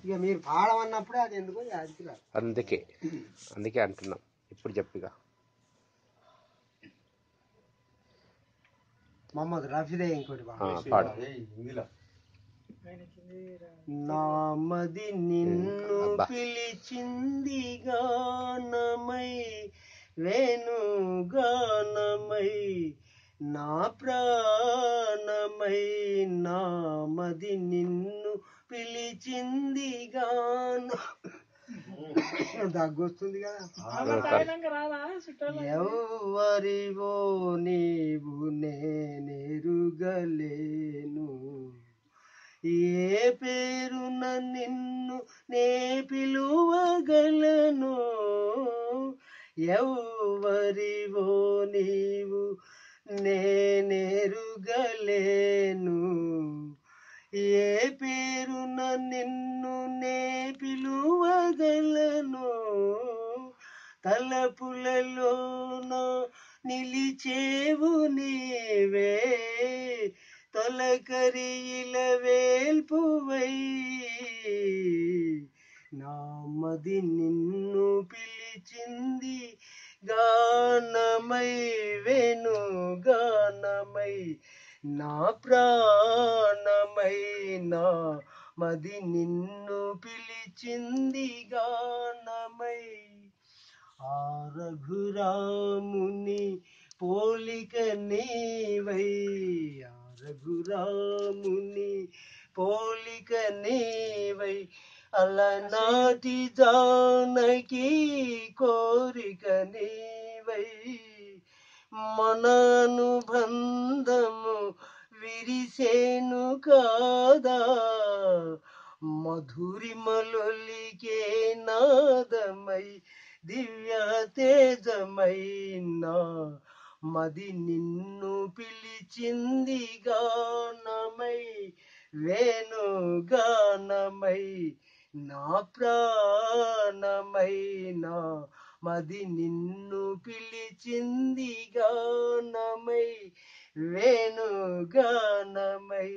ఇక మీరు పాడమన్నప్పుడే అది ఎందుకో యాదికి రాదు. అందుకే అంటున్నాం. ఇప్పుడు చెప్పిగా మొహమ్మద్ రఫీదే ఇంకోటి పాడు. నామది నిన్ను పిలిచింది గానమై వేణుగానమై నా ప్రాణమై నామది నిన్ను పిలిచింది గాన దగ్గొస్తుంది కదా. ఎవరివో నీవు నేనెరుగలేను ఏ పేరున నిన్ను నే పిలువగలను ఎవరివో నీవు నేనెరుగలేను ఏ పేరున నిన్ను నే పిలువగలను తలపులలోన నిలిచేవు నీవే తొలకరి ఇలవేల్పువై నామది నిన్ను పిలిచింది గానమై వేణుగానమై నా ప్రాణమై నా మది నిన్ను పిలిచింది గానమై ఆ రఘురాముని పోలిక నీవై ఆ రఘురాముని పోలిక నీవై అలనాటి జానకి కోరిక నీవై మన అనుబంధము విరిసేను కాదా మధురిమలొలికే నాదమై దివ్య తేజమై నా మది నిన్ను పిలిచింది గానమై వేణుగానమై నా ప్రాణమై నా మది నిన్ను పిలిచింది గానమై వేణుగానమై.